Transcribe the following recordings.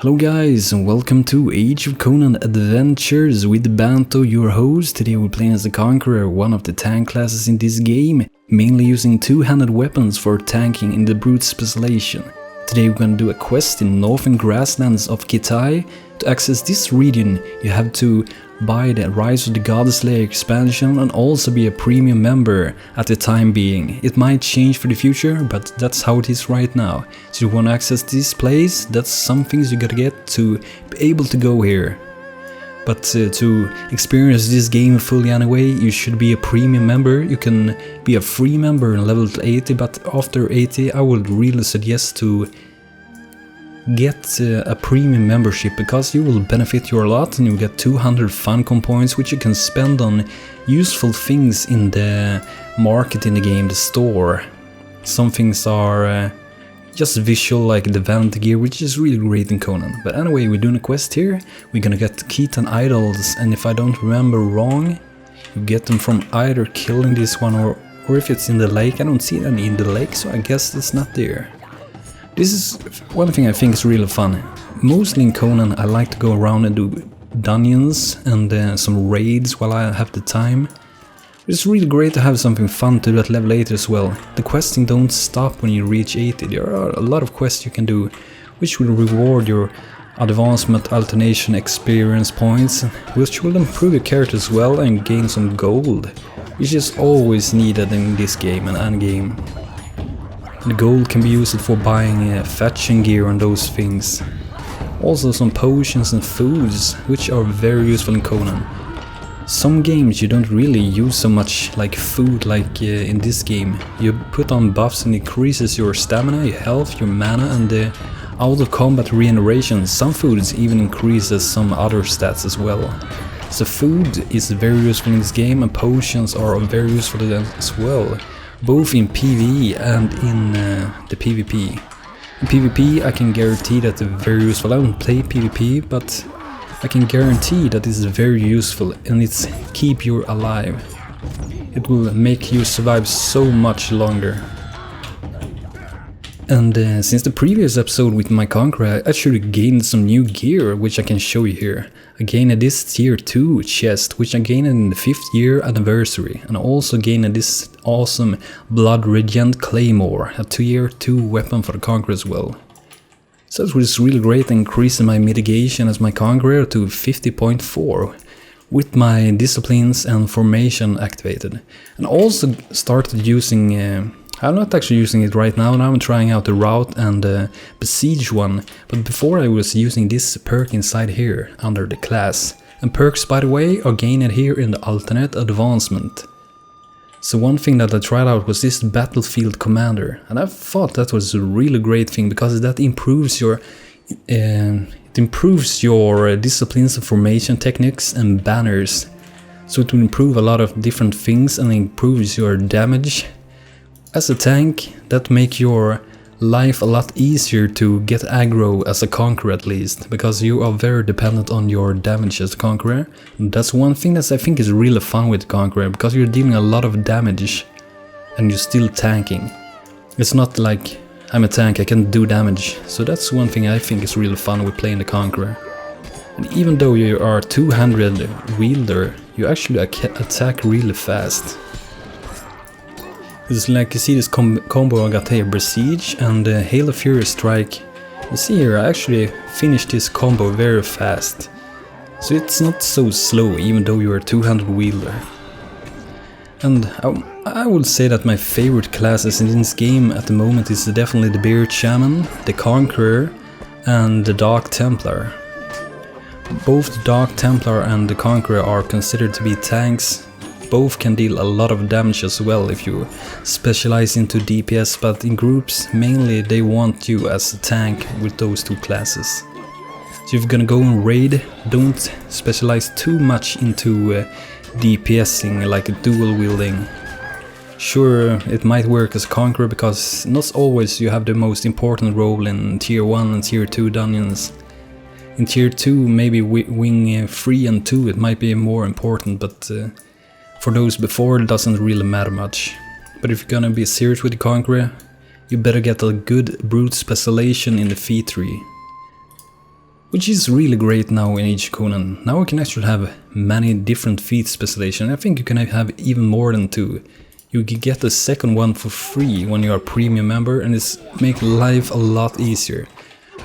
Hello guys, and welcome to Age of Conan Adventures with Banto, your host. Today we're playing as the Conqueror, one of the tank classes in this game, mainly using two-handed weapons for tanking in the brute specialization. Today we're gonna do a quest in northern grasslands of Kitai. To access this region, you have to buy the Rise of the Godslayer expansion and also be a premium member at the time being. It might change for the future, but that's how it is right now. So you want to access this place, that's some things you gotta get to be able to go here. But to experience this game fully anyway, you should be a premium member. You can be a free member and level to 80, but after 80 I would really suggest to get a premium membership, because you will benefit you a lot and you get 200 Funcom points which you can spend on useful things in the market in the game, the store. Some things are just visual, like the vanity gear, which is really great in Conan. But anyway, we're doing a quest here. We're gonna get Khitan idols, and if I don't remember wrong, you get them from either killing this one or if it's in the lake. I don't see any in the lake, so I guess it's not there. This is one thing I think is really fun. Mostly in Conan I like to go around and do dungeons and some raids while I have the time. It's really great to have something fun to do at level 80 as well. The questing don't stop when you reach 80. There are a lot of quests you can do which will reward your advancement alternation experience points, which will improve your character as well and gain some gold, which is always needed in this game and any game. The gold can be used for buying fetching gear and those things. Also some potions and foods, which are very useful in Conan. Some games you don't really use so much like food like in this game. You put on buffs and increases your stamina, your health, your mana and the out of combat regeneration. Some foods even increases some other stats as well. So food is very useful in this game, and potions are very useful as well. Both in PvE and in the PvP. In PvP I can guarantee that they're very useful. I don't play PvP, but I can guarantee that it's very useful and it's keep you alive. It will make you survive so much longer. And since the previous episode with my Conqueror, I actually gained some new gear, which I can show you here. I gained this tier 2 chest, which I gained in the 5th year anniversary, and I also gained this awesome Blood Regent Claymore, a tier 2 weapon for the Conqueror as well. So it was really great, increasing my mitigation as my Conqueror to 50.4 with my disciplines and formation activated. And also started using I'm not actually using it right now, I'm trying out the route and the besiege one, but before I was using this perk inside here, under the class. And perks, by the way, are gained here in the alternate advancement. So one thing that I tried out was this Battlefield Commander, and I thought that was a really great thing, because that improves your disciplines and formation techniques and banners. So it will improve a lot of different things and improves your damage. As a tank, that makes your life a lot easier to get aggro as a Conqueror at least, because you are very dependent on your damage as a Conqueror. And that's one thing that I think is really fun with Conqueror, because you're dealing a lot of damage and you're still tanking. It's not like I'm a tank, I can do damage. So that's one thing I think is really fun with playing the Conqueror. And even though you are a two-handed wielder, you actually attack really fast. It's like you see this combo I got here, Besiege and Hail of Fury Strike. You see here, I actually finished this combo very fast. So it's not so slow, even though you're a two-handed wielder. And I would say that my favorite classes in this game at the moment is definitely the Beard Shaman, the Conqueror and the Dark Templar. Both the Dark Templar and the Conqueror are considered to be tanks. Both can deal a lot of damage as well if you specialize into DPS, but in groups mainly they want you as a tank with those two classes. So if you're gonna go and raid, don't specialize too much into DPSing, like dual wielding. Sure, it might work as a Conqueror, because not always you have the most important role in tier 1 and tier 2 dungeons. In tier 2 maybe wing 3 and 2 it might be more important, but for those before it doesn't really matter much. But if you're gonna be serious with the Conqueror, you better get a good brute specialization in the feat tree. which is really great now in Age of Conan. Now you can actually have many different feat specialization. I think you can have even more than 2. You can get the second one for free when you are a premium member, and it's make life a lot easier.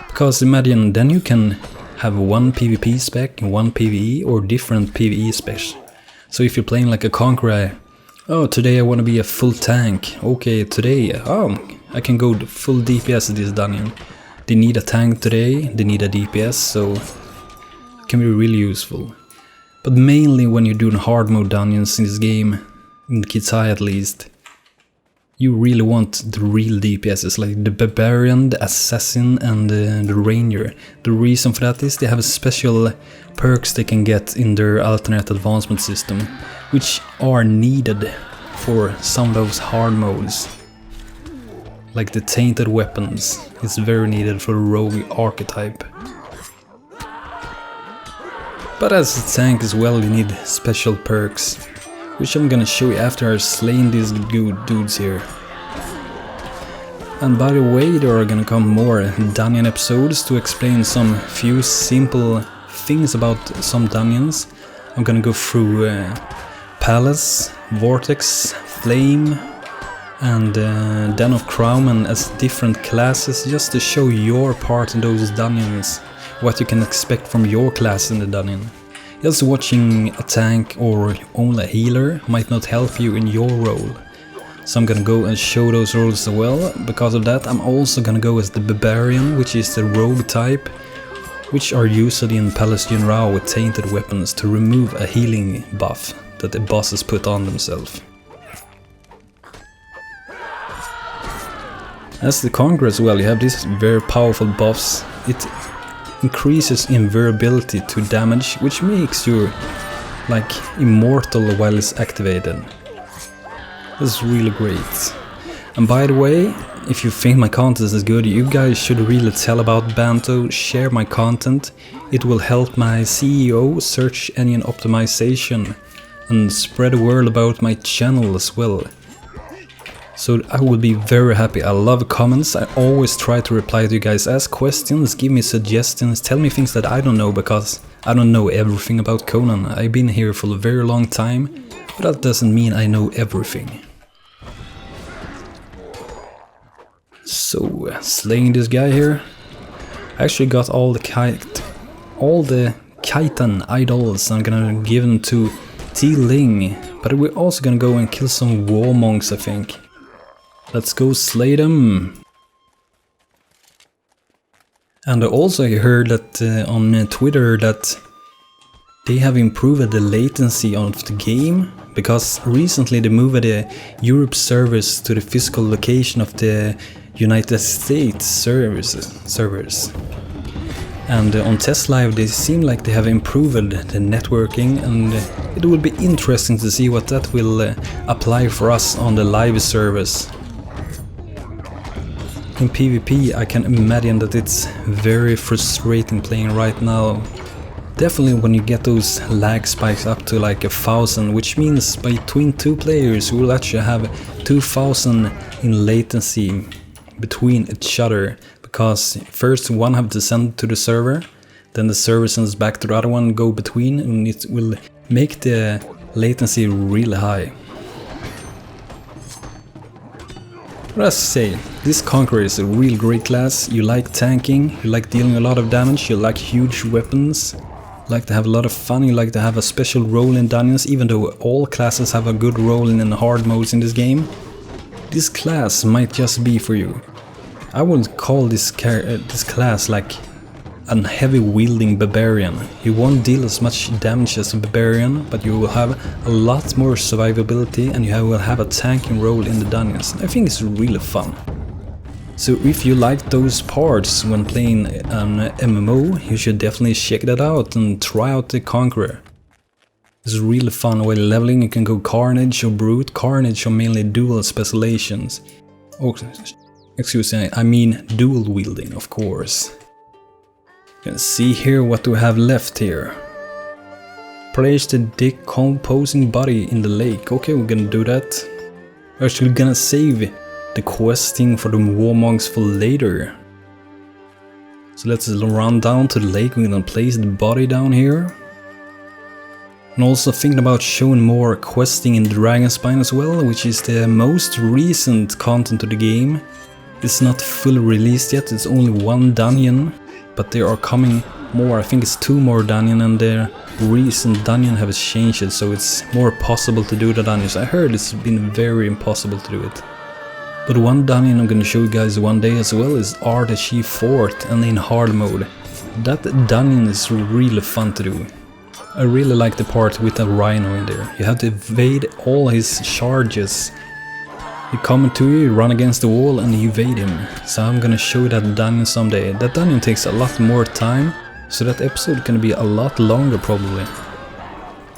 Because imagine then you can have one PvP spec and one PvE or different PvE specs. So if you're playing like a Conqueror, oh, today I want to be a full tank. Okay, today, oh, I can go full DPS at this dungeon. They need a tank today, they need a DPS, so it can be really useful. But mainly when you're doing hard mode dungeons in this game, in Kitai at least, you really want the real DPSs, like the Barbarian, the Assassin and the Ranger. The reason for that is they have special perks they can get in their alternate advancement system, which are needed for some of those hard modes. Like the tainted weapons is very needed for the rogue archetype. But as a tank as well, you need special perks, which I'm gonna show you after I've slain these good dudes here. And by the way, there are gonna come more dungeon episodes to explain some few simple things about some dungeons. I'm gonna go through Palace, Vortex, Flame and Den of Crowman as different classes, just to show your part in those dungeons, what you can expect from your class in the dungeon. Just watching a tank or only a healer might not help you in your role. So I'm gonna go and show those roles as well. Because of that, I'm also gonna go as the Barbarian, which is the rogue type, which are usually in Palace General with tainted weapons to remove a healing buff that the bosses put on themselves. As the Conqueror as well, you have these very powerful buffs. It increases invulnerability to damage, which makes you like immortal while it's activated. That's really great. And by the way, if you think my content is good, you guys should really tell about Banto, share my content. It will help my SEO, search engine optimization, and spread the word about my channel as well. So I will be very happy. I love comments. I always try to reply to you guys. Ask questions, give me suggestions, tell me things that I don't know, because I don't know everything about Conan. I've been here for a very long time, but that doesn't mean I know everything. So, slaying this guy here. I actually got all the Khitan idols. I'm gonna give them to T Ling, but we're also gonna go and kill some war monks, I think. Let's go slay them. And I also heard that on Twitter that they have improved the latency of the game, because recently they moved the Europe servers to the physical location of the United States servers. And on Test Live they seem like they have improved the networking, and it will be interesting to see what that will apply for us on the live servers. In PvP I can imagine that it's very frustrating playing right now. Definitely when you get those lag spikes up to like 1000, which means between 2 players we will actually have 2000 in latency between each other, because first one have to send to the server, then the server sends back to the other one, go between, and it will make the latency really high. But as I say, this Conqueror is a real great class. You like tanking, you like dealing a lot of damage, you like huge weapons, you like to have a lot of fun, you like to have a special role in dungeons, even though all classes have a good role in the hard modes in this game. This class might just be for you. I would call this class like a heavy wielding barbarian. You won't deal as much damage as a barbarian, but you will have a lot more survivability, and you will have a tanking role in the dungeons. I think it's really fun. So if you like those parts when playing an MMO, you should definitely check that out and try out the Conqueror. It's really fun. While leveling you can go Carnage or Brute. Carnage are mainly dual specializations. Oh, excuse me, I mean dual wielding, of course. You can see here what do we have left here. Place the decomposing body in the lake. Okay, we're gonna do that. We're actually gonna save the questing for the war monks for later. So let's run down to the lake. We're gonna place the body down here. And also thinking about showing more questing in Dragonspine as well, which is the most recent content to the game. It's not fully released yet, it's only one dungeon, but there are coming more. I think it's 2 more dungeons, and the recent dungeon have changed it, so it's more possible to do the dungeons. I heard it's been very impossible to do it. But one dungeon I'm gonna show you guys one day as well is Artachi Fort, and in hard mode. That dungeon is really fun to do. I really like the part with the rhino in there. You have to evade all his charges. He comes to you, you run against the wall and you evade him. So I'm gonna show you that dungeon someday. That dungeon takes a lot more time, so that episode gonna be a lot longer probably.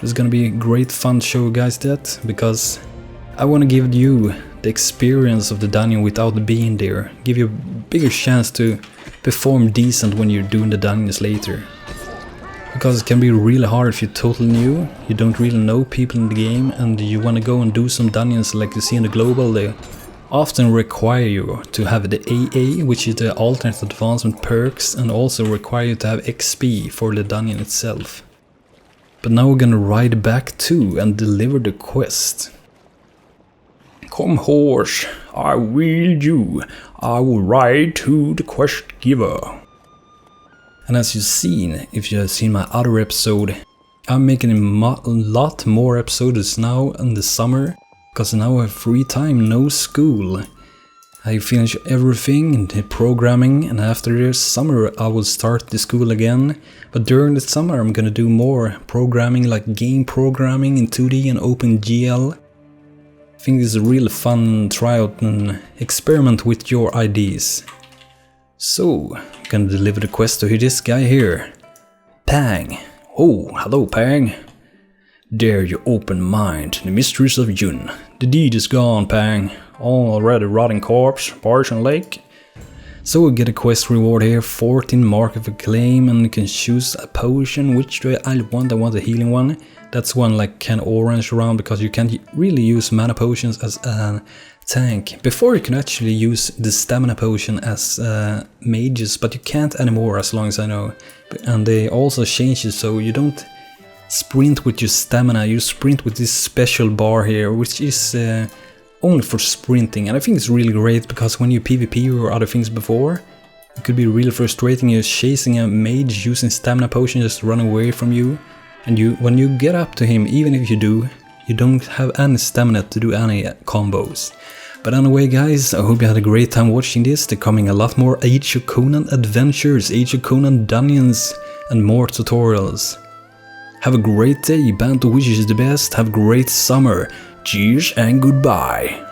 It's gonna be a great fun to show you guys that, because I wanna give you the experience of the dungeon without being there. Give you a bigger chance to perform decent when you're doing the dungeons later. Because it can be really hard if you're totally new, you don't really know people in the game, and you want to go and do some dungeons like you see in the global. They often require you to have the AA, which is the alternate advancement perks, and also require you to have XP for the dungeon itself. But now we're gonna ride back to and deliver the quest. Come horse, I will you, I will ride to the quest giver. And as you've seen, if you have seen my other episode, I'm making a lot more episodes now in the summer, because now I have free time, no school. I finish everything, the programming, and after the summer I will start the school again. But during the summer I'm gonna do more programming, like game programming in 2D and OpenGL. I think it's a really fun try out and experiment with your ideas. So, I'm gonna deliver the quest to this guy here. Pang. Oh, hello Pang. Dare you open mind, the mysteries of Yun. The deed is gone, Pang. Already rotting corpse, Parson Lake. So we get a quest reward here, 14 Mark of Acclaim, and you can choose a potion. Which do I want? I want a healing one. That's one like can orange around, because you can't really use mana potions as a tank. Before you can actually use the stamina potion as mages, but you can't anymore as long as I know. And they also changed it so you don't sprint with your stamina, you sprint with this special bar here, which is only for sprinting. And I think it's really great, because when you PvP or other things before, it could be really frustrating. You're chasing a mage using stamina potion just run away from you. And when you get up to him, even if you do, you don't have any stamina to do any combos. But anyway guys, I hope you had a great time watching this. There coming a lot more Age of Conan adventures, Age of Conan dungeons, and more tutorials. Have a great day, Banto wishes you the best, have a great summer, cheers and goodbye.